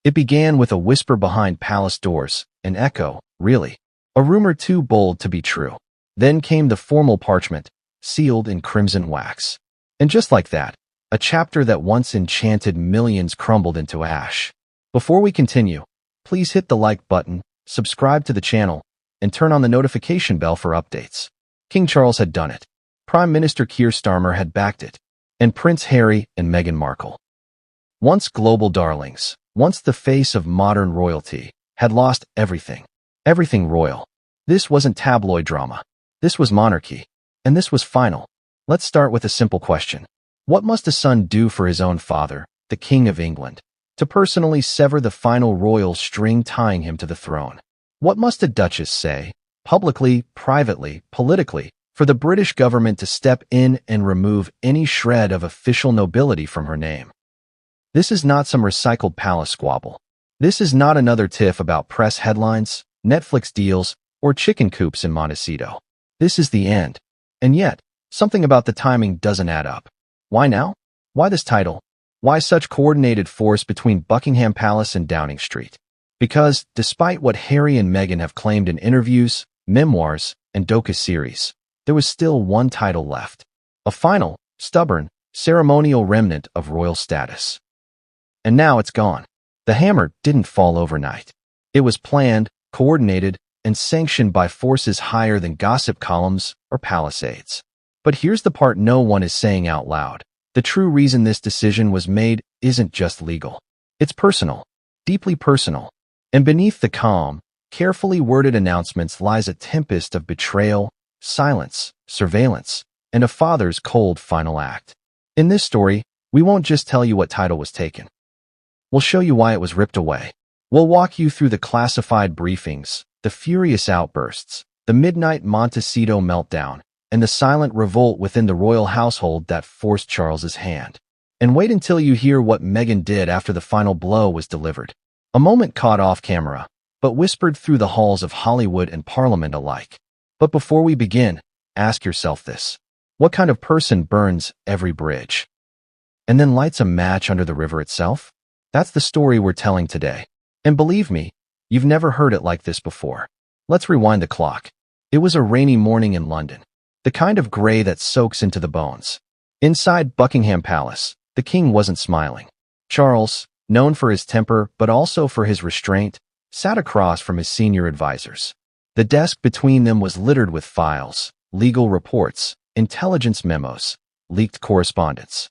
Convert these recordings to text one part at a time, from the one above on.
It began with a whisper behind palace doors, an echo, really, a rumor too bold to be true. Then came the formal parchment, sealed in crimson wax. And just like that, a chapter that once enchanted millions crumbled into ash. Before we continue, please hit the like button, subscribe to the channel, and turn on the notification bell for updates. King Charles had done it. Prime Minister Keir Starmer had backed it. And Prince Harry and Meghan Markle, once global darlings, once the face of modern royalty, had lost everything. Everything royal. This wasn't tabloid drama. This was monarchy. And this was final. Let's start with a simple question. What must a son do for his own father, the King of England, to personally sever the final royal string tying him to the throne? What must a duchess say, publicly, privately, politically, for the British government to step in and remove any shred of official nobility from her name? This is not some recycled palace squabble. This is not another tiff about press headlines, Netflix deals, or chicken coops in Montecito. This is the end. And yet, something about the timing doesn't add up. Why now? Why this title? Why such coordinated force between Buckingham Palace and Downing Street? Because, despite what Harry and Meghan have claimed in interviews, memoirs, and docu-series, there was still one title left. A final, stubborn, ceremonial remnant of royal status. And now it's gone. The hammer didn't fall overnight. It was planned, coordinated, and sanctioned by forces higher than gossip columns or palisades. But here's the part no one is saying out loud. The true reason this decision was made isn't just legal. It's personal, deeply personal. And beneath the calm, carefully worded announcements lies a tempest of betrayal, silence, surveillance, and a father's cold final act. In this story, we won't just tell you what title was taken. We'll show you why it was ripped away. We'll walk you through the classified briefings, the furious outbursts, the midnight Montecito meltdown, and the silent revolt within the royal household that forced Charles's hand. And wait until you hear what Meghan did after the final blow was delivered. A moment caught off camera, but whispered through the halls of Hollywood and Parliament alike. But before we begin, ask yourself this. What kind of person burns every bridge and then lights a match under the river itself? That's the story we're telling today. And believe me, you've never heard it like this before. Let's rewind the clock. It was a rainy morning in London, the kind of gray that soaks into the bones. Inside Buckingham Palace, the king wasn't smiling. Charles, known for his temper but also for his restraint, sat across from his senior advisors. The desk between them was littered with files, legal reports, intelligence memos, leaked correspondence.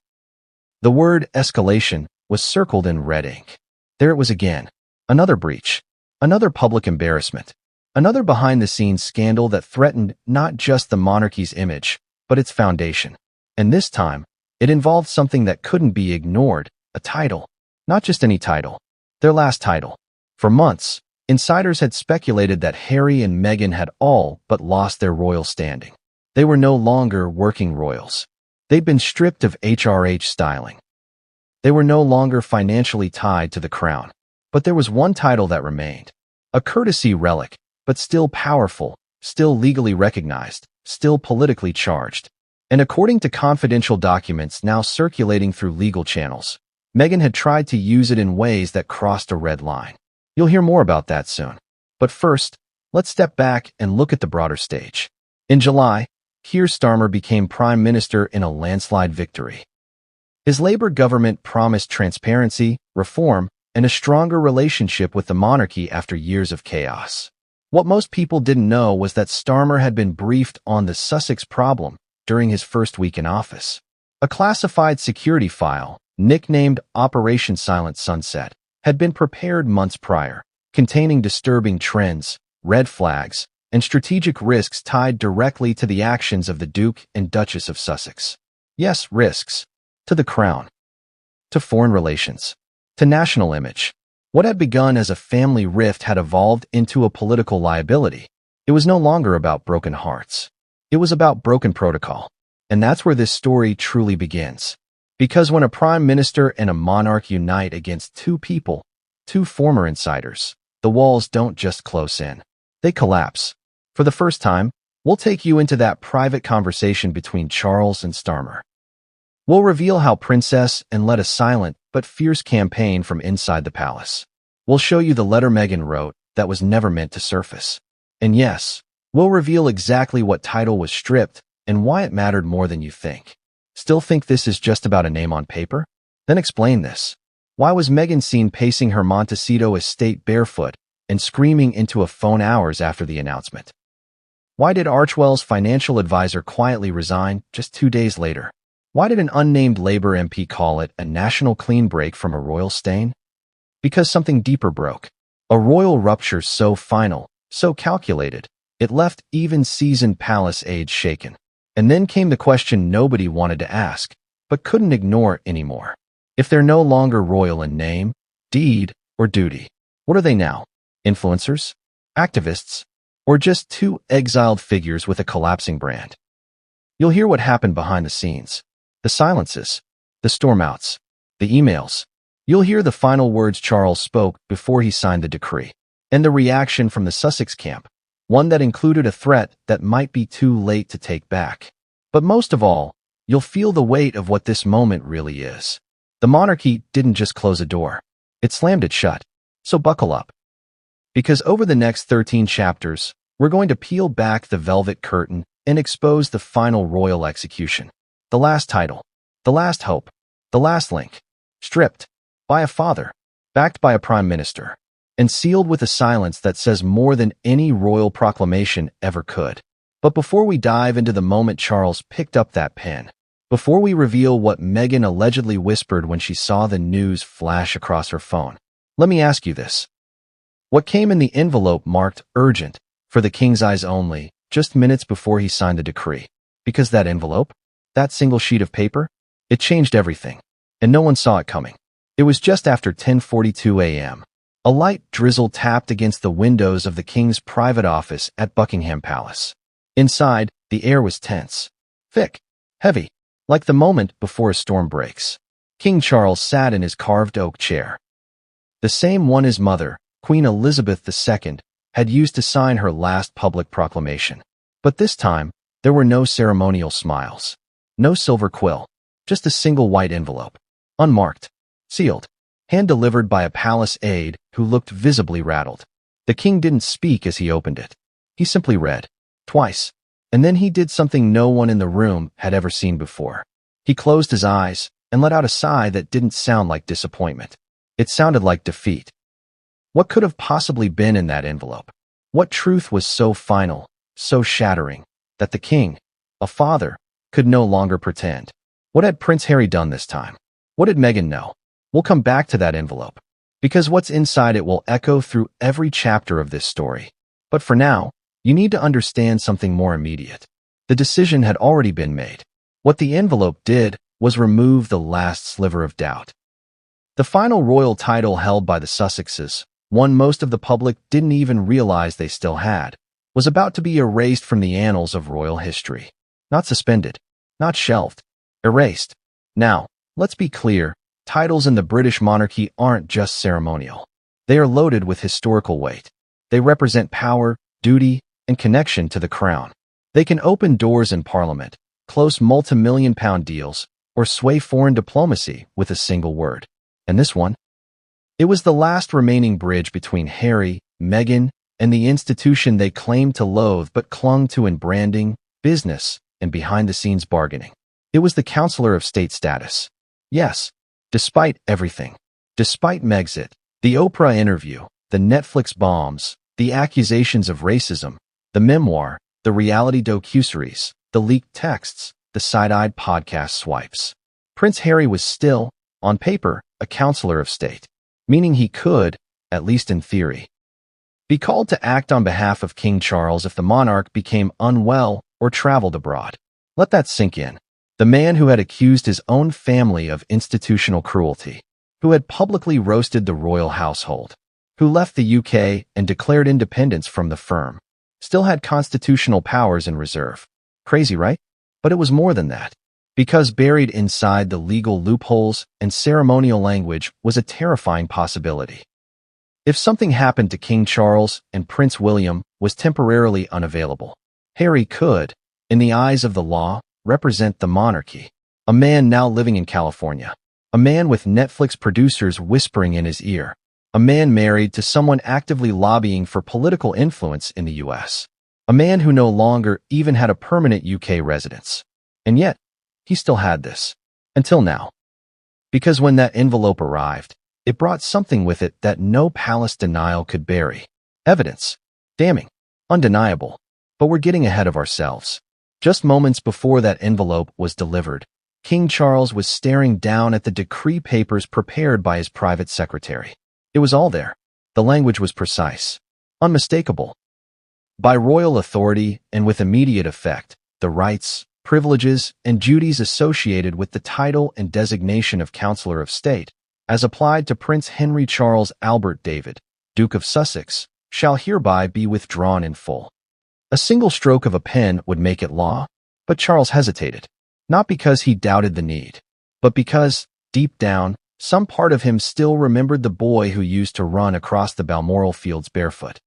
The word escalation was circled in red ink. There it was again. Another breach. Another public embarrassment. Another behind-the-scenes scandal that threatened not just the monarchy's image, but its foundation. And this time, it involved something that couldn't be ignored, a title. Not just any title. Their last title. For months, insiders had speculated that Harry and Meghan had all but lost their royal standing. They were no longer working royals. They'd been stripped of HRH styling. They were no longer financially tied to the crown. But there was one title that remained. A courtesy relic, but still powerful, still legally recognized, still politically charged. And according to confidential documents now circulating through legal channels, Meghan had tried to use it in ways that crossed a red line. You'll hear more about that soon. But first, let's step back and look at the broader stage. In July, Keir Starmer became Prime Minister in a landslide victory. His Labour government promised transparency, reform, and a stronger relationship with the monarchy after years of chaos. What most people didn't know was that Starmer had been briefed on the Sussex problem during his first week in office. A classified security file, nicknamed Operation Silent Sunset, had been prepared months prior, containing disturbing trends, red flags, and strategic risks tied directly to the actions of the Duke and Duchess of Sussex. Yes, risks. To the crown. To foreign relations. To national image. What had begun as a family rift had evolved into a political liability. It was no longer about broken hearts. It was about broken protocol. And that's where this story truly begins. Because when a prime minister and a monarch unite against two people, two former insiders, the walls don't just close in. They collapse. For the first time, we'll take you into that private conversation between Charles and Starmer. We'll reveal how Princess and led a silent but fierce campaign from inside the palace. We'll show you the letter Meghan wrote that was never meant to surface. And yes, we'll reveal exactly what title was stripped and why it mattered more than you think. Still think this is just about a name on paper? Then explain this. Why was Meghan seen pacing her Montecito estate barefoot and screaming into a phone hours after the announcement? Why did Archwell's financial advisor quietly resign just 2 days later? Why did an unnamed Labour MP call it a national clean break from a royal stain? Because something deeper broke. A royal rupture so final, so calculated, it left even seasoned palace aides shaken. And then came the question nobody wanted to ask, but couldn't ignore anymore. If they're no longer royal in name, deed, or duty, what are they now? Influencers? Activists? Or just two exiled figures with a collapsing brand? You'll hear what happened behind the scenes. The silences, the stormouts, the emails. You'll hear the final words Charles spoke before he signed the decree, and the reaction from the Sussex camp, one that included a threat that might be too late to take back. But most of all, you'll feel the weight of what this moment really is. The monarchy didn't just close a door. It slammed it shut. So buckle up. Because over the next 13 chapters, we're going to peel back the velvet curtain and expose the final royal execution. The last title, the last hope, the last link, stripped by a father, backed by a prime minister, and sealed with a silence that says more than any royal proclamation ever could. But before we dive into the moment Charles picked up that pen, before we reveal what Meghan allegedly whispered when she saw the news flash across her phone, let me ask you this. What came in the envelope marked urgent, for the king's eyes only, just minutes before he signed the decree? Because that envelope, that single sheet of paper, it changed everything, and no one saw it coming. It was just after 10:42 a.m. A light drizzle tapped against the windows of the king's private office at Buckingham Palace. Inside, the air was tense, thick, heavy, like the moment before a storm breaks. King Charles sat in his carved oak chair, the same one his mother, Queen Elizabeth II, had used to sign her last public proclamation. But this time, there were no ceremonial smiles, no silver quill, just a single white envelope, unmarked, sealed, hand-delivered by a palace aide who looked visibly rattled. The king didn't speak as he opened it. He simply read, twice, and then he did something no one in the room had ever seen before. He closed his eyes and let out a sigh that didn't sound like disappointment. It sounded like defeat. What could have possibly been in that envelope? What truth was so final, so shattering, that the king, a father, could no longer pretend? What had Prince Harry done this time? What did Meghan know? We'll come back to that envelope, because what's inside it will echo through every chapter of this story. But for now, you need to understand something more immediate. The decision had already been made. What the envelope did was remove the last sliver of doubt. The final royal title held by the Sussexes, one most of the public didn't even realize they still had, was about to be erased from the annals of royal history. Not suspended, not shelved, erased. Now, let's be clear, titles in the British monarchy aren't just ceremonial. They are loaded with historical weight. They represent power, duty, and connection to the crown. They can open doors in Parliament, close multi-million-pound deals, or sway foreign diplomacy with a single word. And this one? It was the last remaining bridge between Harry, Meghan, and the institution they claimed to loathe but clung to in branding, business, and behind-the-scenes bargaining. It was the Counselor of State status. Yes, despite everything. Despite Megxit, the Oprah interview, the Netflix bombs, the accusations of racism, the memoir, the reality docuseries, the leaked texts, the side-eyed podcast swipes. Prince Harry was still, on paper, a Counselor of State, meaning he could, at least in theory, be called to act on behalf of King Charles if the monarch became unwell or traveled abroad. Let that sink in. The man who had accused his own family of institutional cruelty, who had publicly roasted the royal household, who left the UK and declared independence from the firm, still had constitutional powers in reserve. Crazy, right? But it was more than that. Because buried inside the legal loopholes and ceremonial language was a terrifying possibility. If something happened to King Charles and Prince William was temporarily unavailable, Harry could, in the eyes of the law, represent the monarchy. A man now living in California. A man with Netflix producers whispering in his ear. A man married to someone actively lobbying for political influence in the US. A man who no longer even had a permanent UK residence. And yet, he still had this. Until now. Because when that envelope arrived, it brought something with it that no palace denial could bury. Evidence. Damning. Undeniable. But we're getting ahead of ourselves. Just moments before that envelope was delivered, King Charles was staring down at the decree papers prepared by his private secretary. It was all there. The language was precise. Unmistakable. By royal authority and with immediate effect, the rights, privileges, and duties associated with the title and designation of Counselor of State, as applied to Prince Henry Charles Albert David, Duke of Sussex, shall hereby be withdrawn in full. A single stroke of a pen would make it law, but Charles hesitated, not because he doubted the need, but because, deep down, some part of him still remembered the boy who used to run across the Balmoral fields barefoot.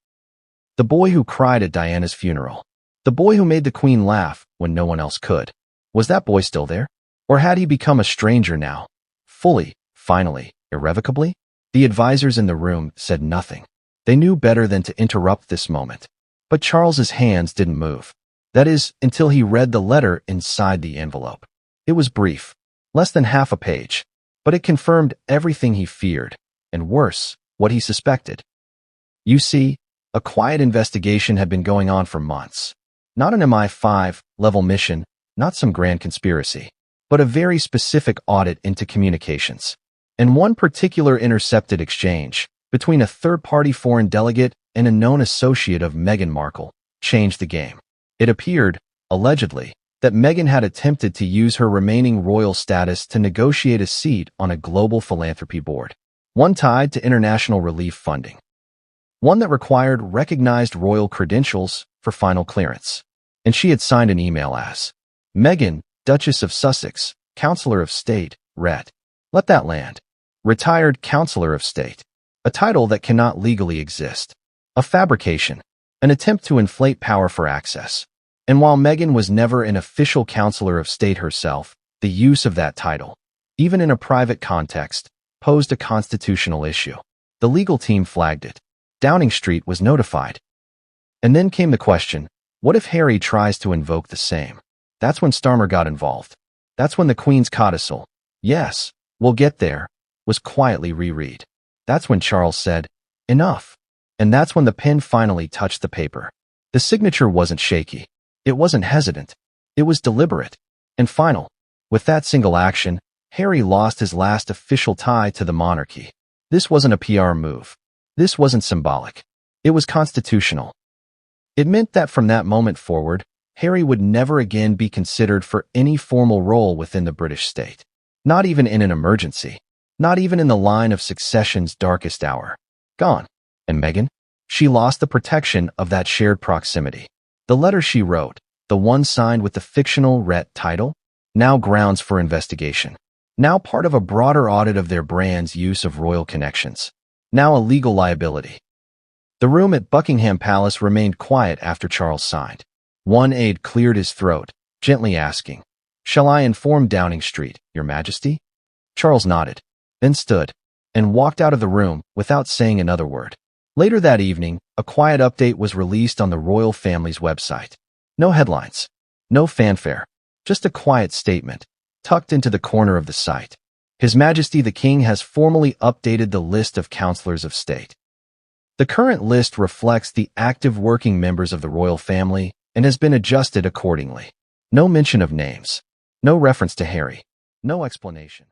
The boy who cried at Diana's funeral. The boy who made the Queen laugh when no one else could. Was that boy still there? Or had he become a stranger now? Fully, finally, irrevocably? The advisors in the room said nothing. They knew better than to interrupt this moment. But Charles's hands didn't move. That is, until he read the letter inside the envelope. It was brief, less than half a page, but it confirmed everything he feared, and worse, what he suspected. You see, a quiet investigation had been going on for months. Not an MI5-level mission, not some grand conspiracy, but a very specific audit into communications. And one particular intercepted exchange between a third-party foreign delegate and a known associate of Meghan Markle changed the game. It appeared, allegedly, that Meghan had attempted to use her remaining royal status to negotiate a seat on a global philanthropy board, one tied to international relief funding. One that required recognized royal credentials for final clearance. And she had signed an email as Meghan, Duchess of Sussex, Counselor of State, Ret. Let that land. Retired Counselor of State. A title that cannot legally exist. A fabrication. An attempt to inflate power for access. And while Meghan was never an official Counselor of State herself, the use of that title, even in a private context, posed a constitutional issue. The legal team flagged it. Downing Street was notified. And then came the question, what if Harry tries to invoke the same? That's when Starmer got involved. That's when the Queen's codicil, yes, we'll get there, was quietly reread. That's when Charles said, enough. And that's when the pen finally touched the paper. The signature wasn't shaky. It wasn't hesitant. It was deliberate. And final. With that single action, Harry lost his last official tie to the monarchy. This wasn't a PR move. This wasn't symbolic. It was constitutional. It meant that from that moment forward, Harry would never again be considered for any formal role within the British state. Not even in an emergency. Not even in the line of succession's darkest hour. Gone. And Meghan? She lost the protection of that shared proximity. The letter she wrote, the one signed with the fictional Ret title, now grounds for investigation. Now part of a broader audit of their brand's use of royal connections. Now a legal liability. The room at Buckingham Palace remained quiet after Charles signed. One aide cleared his throat, gently asking, "Shall I inform Downing Street, Your Majesty?" Charles nodded, then stood, and walked out of the room without saying another word. Later that evening, a quiet update was released on the royal family's website. No headlines, no fanfare, just a quiet statement, tucked into the corner of the site. His Majesty the King has formally updated the list of counselors of state. The current list reflects the active working members of the royal family and has been adjusted accordingly. No mention of names. No reference to Harry. No explanation.